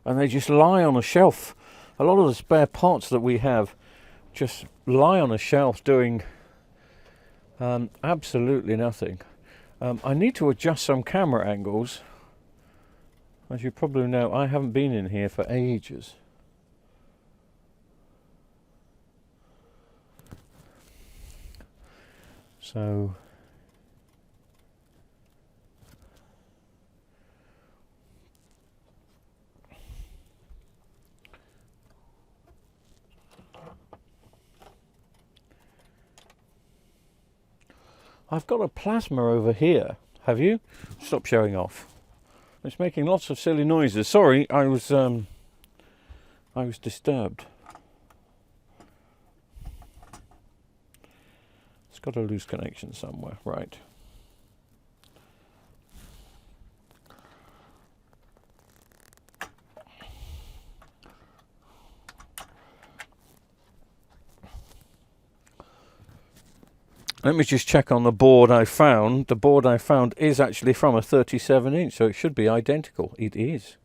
and they just lie on a shelf. A lot of the spare parts that we have just lie on a shelf doing absolutely nothing. I need to adjust some camera angles. As you probably know, I haven't been in here for ages. So I've got a plasma over here. Have you? Stop showing off. It's making lots of silly noises. Sorry, I was disturbed. It's got a loose connection somewhere, right? Let me just check on the board I found. The board I found is actually from a 37 inch, so it should be identical. It is.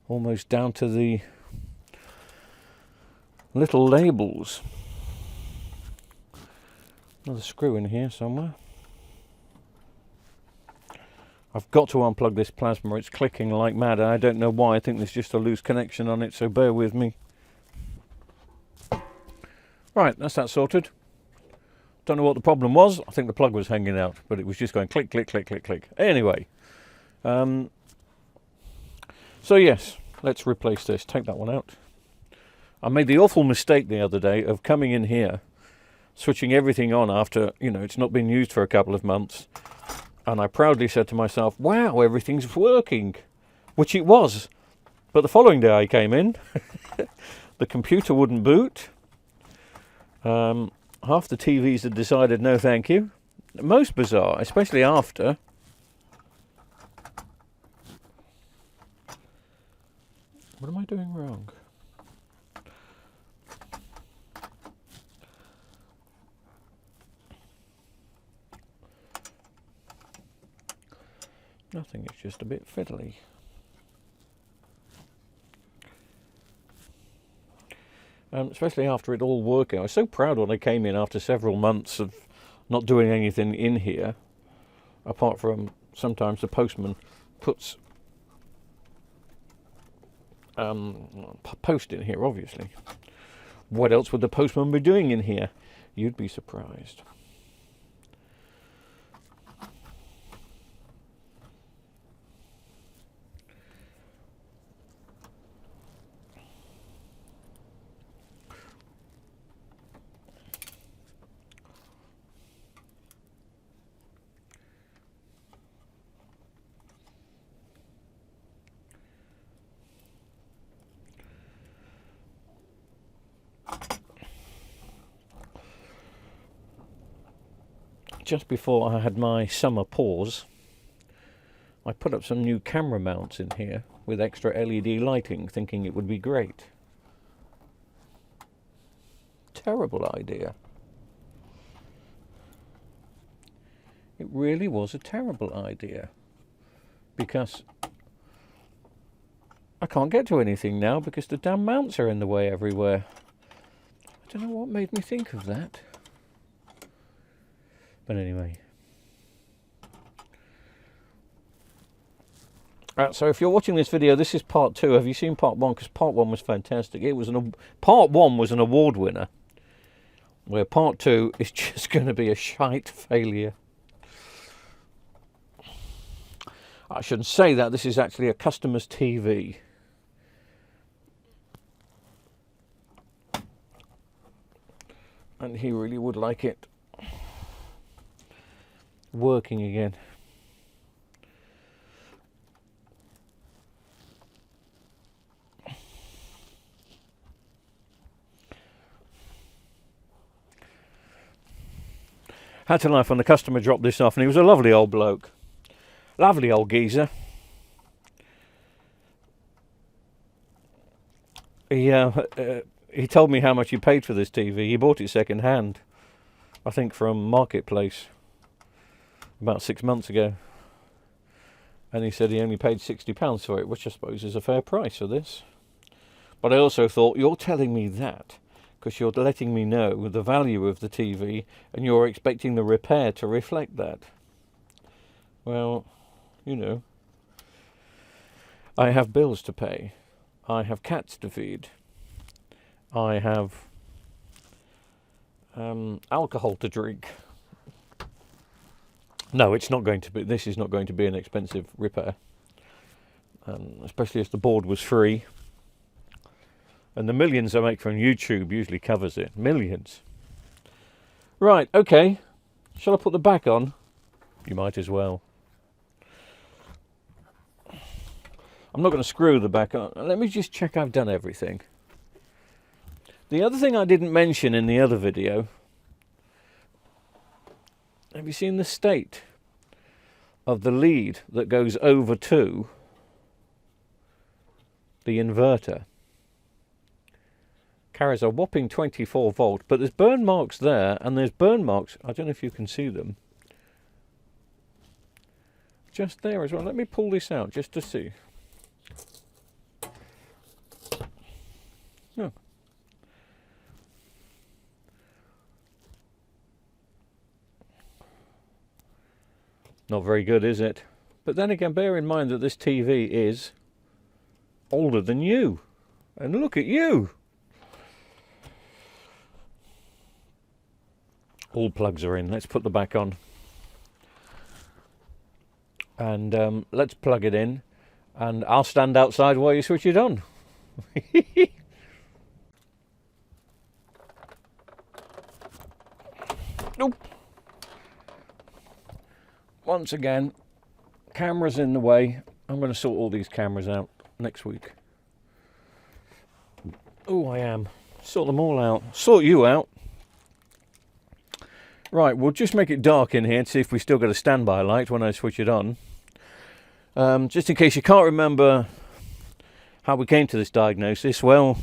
Almost down to the little labels. Another screw in here somewhere. I've got to unplug this plasma. It's clicking like mad. I don't know why. I think there's just a loose connection on it, so bear with me. Right, that's that sorted. Don't know what the problem was. I think the plug was hanging out, but it was just going click, click, click, click, click. Anyway, so yes, let's replace this. Take that one out. I made the awful mistake the other day of coming in here, switching everything on after, it's not been used for a couple of months. And I proudly said to myself, wow, everything's working, which it was. But the following day I came in, the computer wouldn't boot. Half the TVs had decided no thank you. Most bizarre, especially after. What am I doing wrong? Nothing, it's just a bit fiddly. Especially after it all working. I was so proud when I came in after several months of not doing anything in here, apart from sometimes the postman puts post in here, obviously. What else would the postman be doing in here? You'd be surprised. Just before I had my summer pause, I put up some new camera mounts in here with extra LED lighting, thinking it would be great. Terrible idea. It really was a terrible idea, because I can't get to anything now because the damn mounts are in the way everywhere. I don't know what made me think of that. But anyway. So if you're watching this video, this is part 2. Have you seen part 1? Because part 1 was fantastic. Part 1 was an award winner, where part 2 is just going to be a shite failure. I shouldn't say that. This is actually a customer's TV. And he really would like it working again. Had to laugh when the customer dropped this off, and he was a lovely old bloke. Lovely old geezer. He told me how much he paid for this TV. He bought it second hand, I think from Marketplace, about 6 months ago. And he said he only paid £60 for it, which I suppose is a fair price for this. But I also thought, you're telling me that because you're letting me know the value of the TV and you're expecting the repair to reflect that. Well, you know, I have bills to pay. I have cats to feed. I have alcohol to drink. No, it's not going to be. This is not going to be an expensive repair, especially as the board was free. And the millions I make from YouTube usually covers it. Millions. Right, okay. Shall I put the back on? You might as well. I'm not going to screw the back on. Let me just check I've done everything. The other thing I didn't mention in the other video, have you seen the state of the lead that goes over to the inverter? Carries a whopping 24 volt, but there's burn marks there, and there's burn marks, I don't know if you can see them, just there as well. Let me pull this out just to see. Oh. Not very good, is it? But then again, bear in mind that this TV is older than you. And look at you! All plugs are in. Let's put the back on. And let's plug it in. And I'll stand outside while you switch it on. Nope. Once again, cameras in the way. I'm going to sort all these cameras out next week. Oh, I am. Sort them all out. Sort you out. Right, we'll just make it dark in here to see if we still get a standby light when I switch it on. Just in case you can't remember how we came to this diagnosis, well,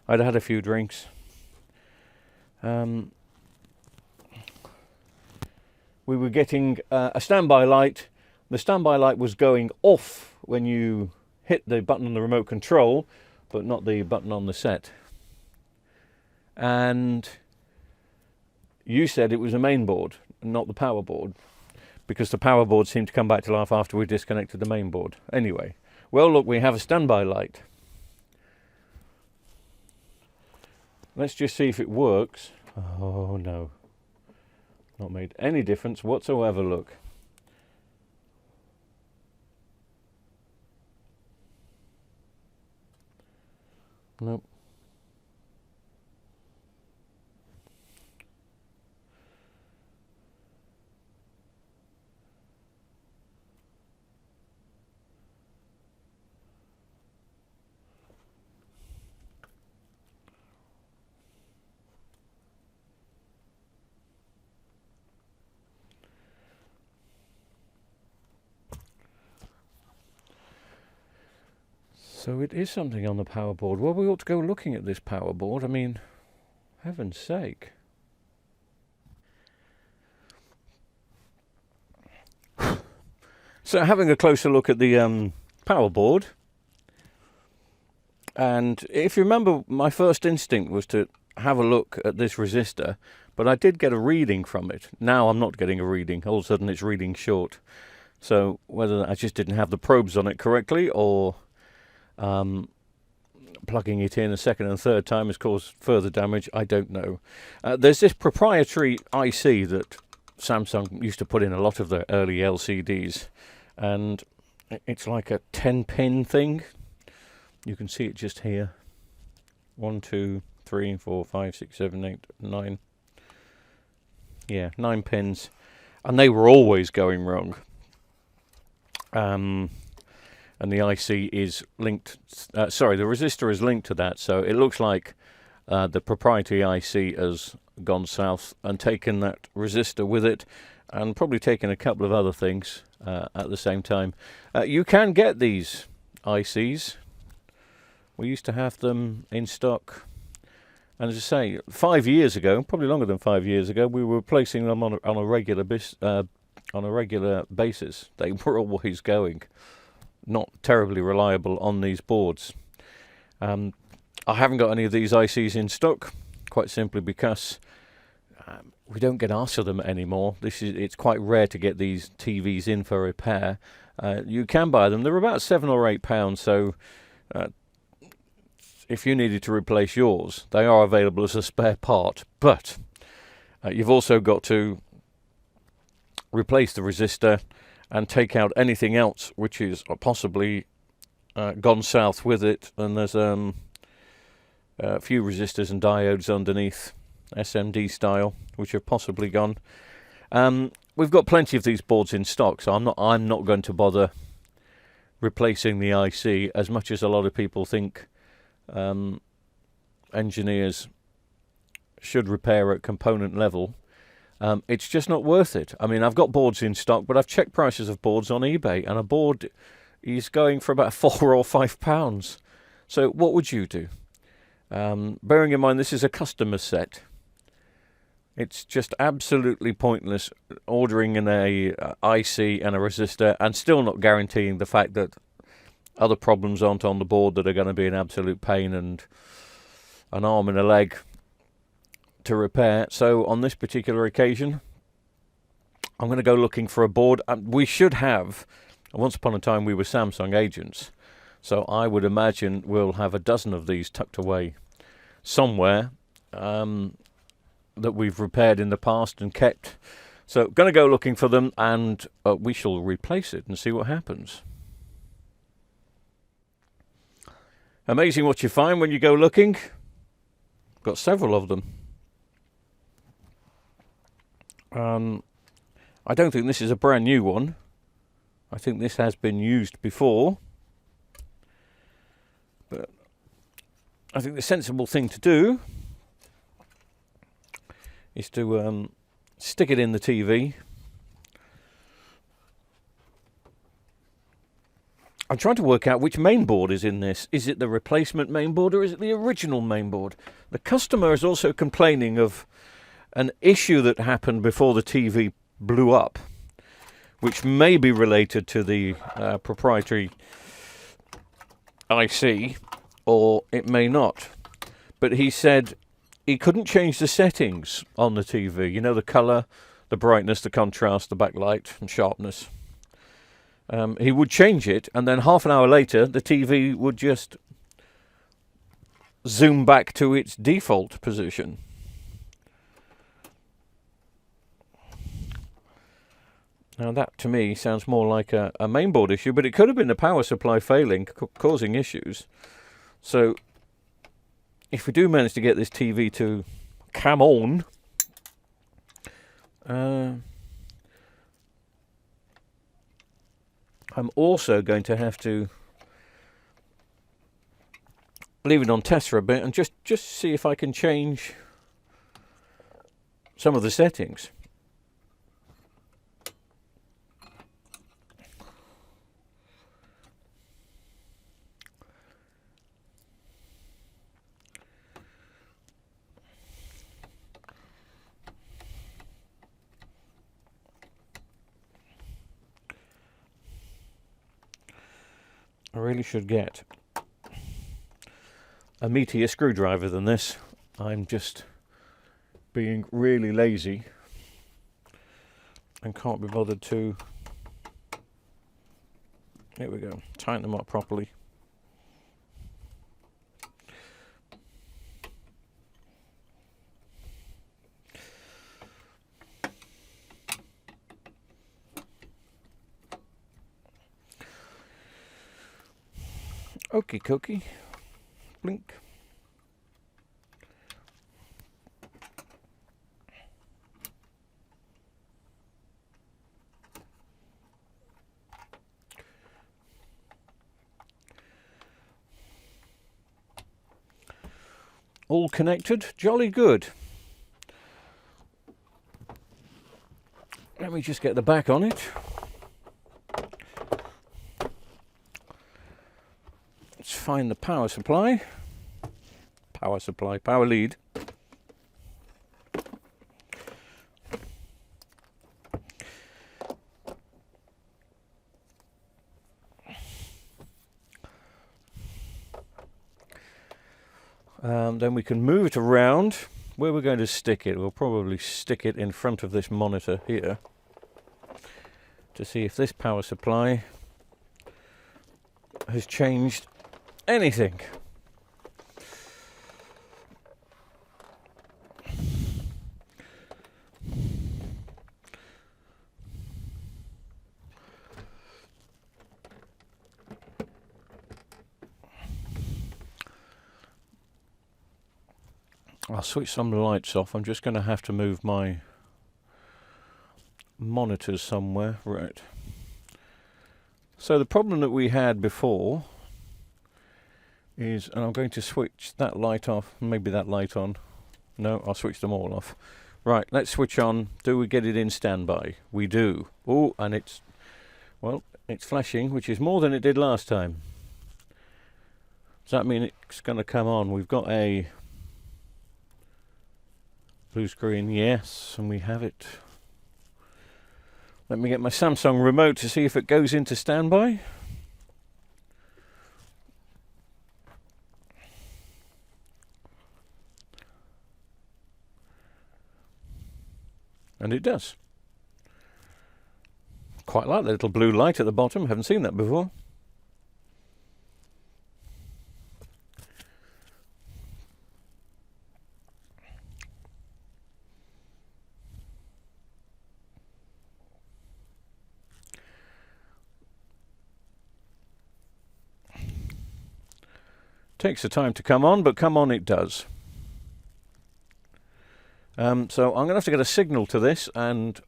I'd had a few drinks. We were getting a standby light. The standby light was going off when you hit the button on the remote control, but not the button on the set. And you said it was a main board, not the power board, because the power board seemed to come back to life after we disconnected the main board. Anyway, well, look, we have a standby light. Let's just see if it works. Oh, no. Not made any difference whatsoever, look. Nope. So it is something on the power board. Well, we ought to go looking at this power board. I mean, heaven's sake. So having a closer look at the power board, and if you remember, my first instinct was to have a look at this resistor, but I did get a reading from it. Now I'm not getting a reading. All of a sudden it's reading short. So whether I just didn't have the probes on it correctly, or plugging it in a second and third time has caused further damage, I don't know. There's this proprietary IC that Samsung used to put in a lot of their early LCDs, and it's like a 10-pin thing. You can see it just here. 1, 2, 3, 4, 5, 6, 7, 8, 9. Yeah, 9 pins, and they were always going wrong. And the IC is linked, the resistor is linked to that, so it looks like the proprietary IC has gone south and taken that resistor with it, and probably taken a couple of other things at the same time. You can get these ICs. We used to have them in stock, and as I say, 5 years ago, probably longer than 5 years ago, we were placing them on a regular on a regular basis. They were always going. Not terribly reliable on these boards. I haven't got any of these ICs in stock, quite simply because we don't get asked for them anymore. It's quite rare to get these TVs in for repair. You can buy them. They're about £7 or £8, so if you needed to replace yours, they are available as a spare part. But you've also got to replace the resistor and take out anything else which is possibly gone south with it. And there's a few resistors and diodes underneath, SMD style, which have possibly gone. We've got plenty of these boards in stock, so I'm not going to bother replacing the IC as much as a lot of people think engineers should repair at component level. It's just not worth it. I mean, I've got boards in stock, but I've checked prices of boards on eBay, and a board is going for about £4 or £5. So what would you do? Bearing in mind this is a customer set, it's just absolutely pointless ordering an IC and a resistor and still not guaranteeing the fact that other problems aren't on the board that are going to be an absolute pain and an arm and a leg to repair. So on this particular occasion, I'm going to go looking for a board. We should have, once upon a time we were Samsung agents, so I would imagine we'll have a dozen of these tucked away somewhere that we've repaired in the past and kept. So going to go looking for them, and we shall replace it and see what happens. Amazing what you find when you go looking. Got several of them. I don't think this is a brand new one. I think this has been used before. But I think the sensible thing to do is to stick it in the TV. I'm trying to work out which mainboard is in this. Is it the replacement mainboard or is it the original mainboard? The customer is also complaining of an issue that happened before the TV blew up, which may be related to the proprietary IC, or it may not. But he said he couldn't change the settings on the TV. You know, the colour, the brightness, the contrast, the backlight and sharpness. He would change it, and then half an hour later the TV would just zoom back to its default position. Now that to me sounds more like a mainboard issue, but it could have been the power supply failing, causing issues. So if we do manage to get this TV to come on, I'm also going to have to leave it on test for a bit and just see if I can change some of the settings. I really should get a meatier screwdriver than this. I'm just being really lazy and can't be bothered to, there we go, tighten them up properly. Okie dokie. Blink. All connected, jolly good. Let me just get the back on it. Let's find the power supply. Power lead. Then we can move it around. Where we're going to stick it, we'll probably stick it in front of this monitor here to see if this power supply has changed anything. I'll switch some lights off. I'm just going to have to move my monitors somewhere. Right. So the problem that we had before is, and I'm going to switch that light off, maybe that light on. No, I'll switch them all off. Right, let's switch on. Do we get it in standby? We do. Oh, and it's, well, it's flashing, which is more than it did last time. Does that mean it's going to come on? We've got a blue screen, yes, and we have it. Let me get my Samsung remote to see if it goes into standby. And it does. Quite like the little blue light at the bottom. Haven't seen that before. Takes the time to come on, but come on it does. So I'm going to have to get a signal to this, and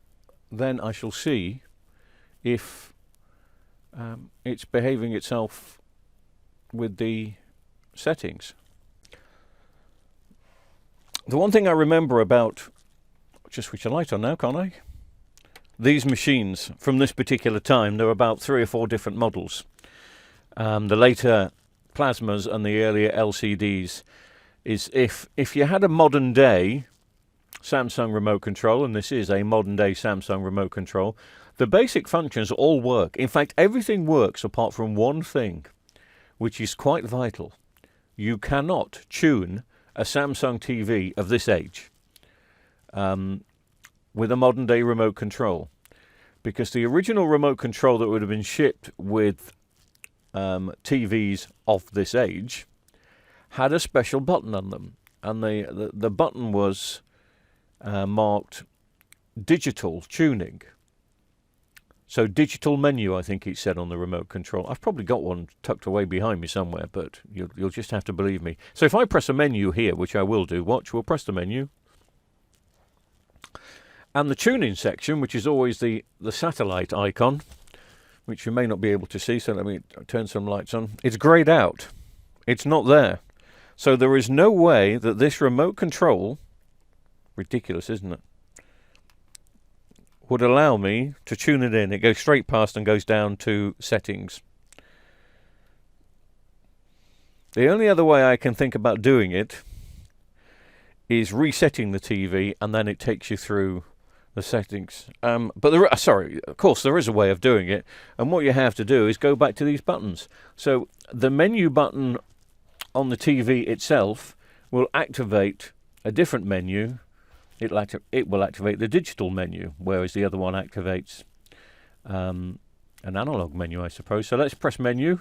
then I shall see if it's behaving itself with the settings. The one thing I remember about, just switch a light on now, can't I? These machines from this particular time, there are about 3 or 4 different models. The later plasmas and the earlier LCDs, is if you had a modern day Samsung remote control, and this is a modern day Samsung remote control, the basic functions all work. In fact, everything works apart from one thing, which is quite vital. You cannot tune a Samsung TV of this age with a modern day remote control, because the original remote control that would have been shipped with TVs of this age had a special button on them, and the button was marked digital tuning. So digital menu, I think it said on the remote control. I've probably got one tucked away behind me somewhere, but you'll just have to believe me. So if I press a menu here, which I will do, watch, we'll press the menu. And the tuning section, which is always the satellite icon, which you may not be able to see, so let me turn some lights on. It's greyed out. It's not there. So there is no way that this remote control, ridiculous, isn't it, would allow me to tune it in. It goes straight past and goes down to settings. The only other way I can think about doing it is resetting the TV, and then it takes you through the settings. But of course, there is a way of doing it, and what you have to do is go back to these buttons. So the menu button on the TV itself will activate a different menu. It will activate the digital menu, whereas the other one activates an analog menu, I suppose. So let's press menu,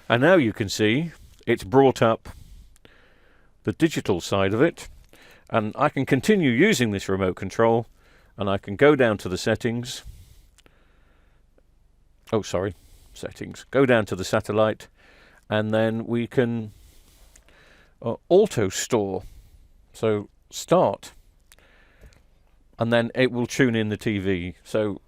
and now you can see it's brought up the digital side of it, and I can continue using this remote control, and I can go down to the settings. Oh, sorry, settings. Go down to the satellite, and then we can auto store. So start, and then it will tune in the TV. So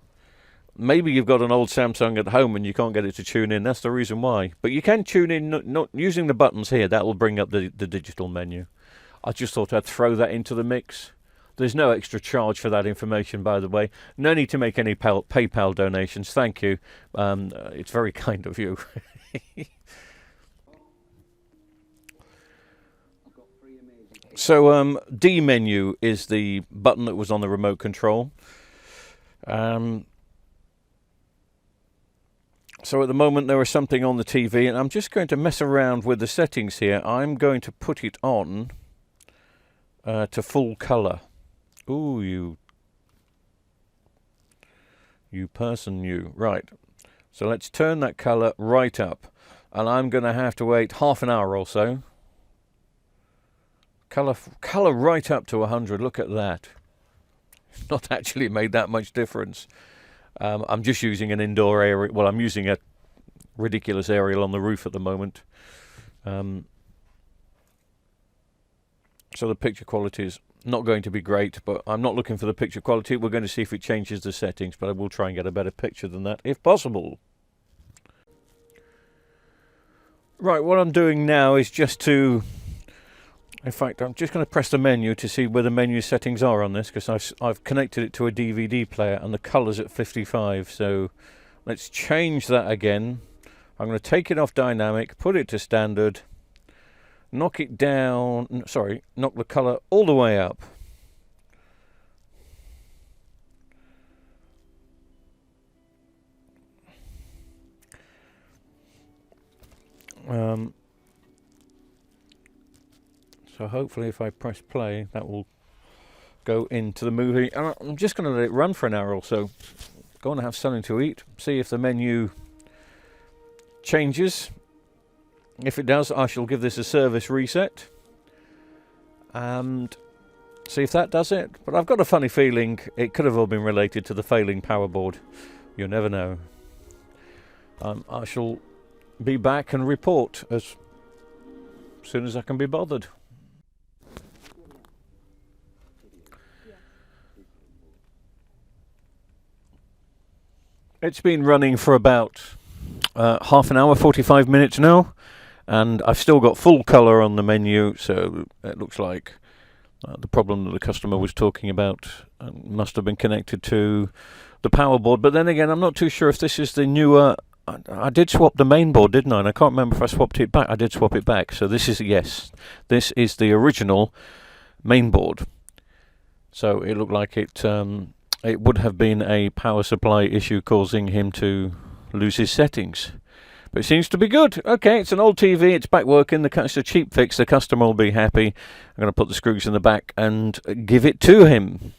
maybe you've got an old Samsung at home and you can't get it to tune in. That's the reason why. But you can tune in, not using the buttons here. That will bring up the digital menu. I just thought I'd throw that into the mix. There's no extra charge for that information, by the way. No need to make any PayPal donations. Thank you. It's very kind of you. So D menu is the button that was on the remote control. So at the moment there is something on the TV, and I'm just going to mess around with the settings here. I'm going to put it on to full colour. Ooh, you person, you. Right. So let's turn that colour right up. And I'm going to have to wait half an hour or so. Colour right up to 100. Look at that. It's not actually made that much difference. I'm just using an indoor area. Well, I'm using a ridiculous aerial on the roof at the moment. So the picture quality is not going to be great, but I'm not looking for the picture quality. We're going to see if it changes the settings, but I will try and get a better picture than that, if possible. Right, what I'm doing now is just to... In fact, I'm just going to press the menu to see where the menu settings are on this, because I've connected it to a DVD player and the colour's at 55. So let's change that again. I'm going to take it off dynamic, put it to standard, knock it down, knock the colour all the way up. So hopefully if I press play, that will go into the movie. And I'm just going to let it run for an hour or so. Go and have something to eat. See if the menu changes. If it does, I shall give this a service reset. And see if that does it. But I've got a funny feeling it could have all been related to the failing power board. You never know. I shall be back and report as soon as I can be bothered. It's been running for about half an hour, 45 minutes now, and I've still got full colour on the menu, so it looks like the problem that the customer was talking about must have been connected to the power board. But then again, I'm not too sure if this is the newer... I did swap the main board, didn't I? And I can't remember if I swapped it back. I did swap it back. So this is, yes, this is the original main board. So it looked like it would have been a power supply issue causing him to lose his settings. But it seems to be good. Okay, it's an old TV, it's back working, it's a cheap fix, the customer will be happy. I'm going to put the screws in the back and give it to him.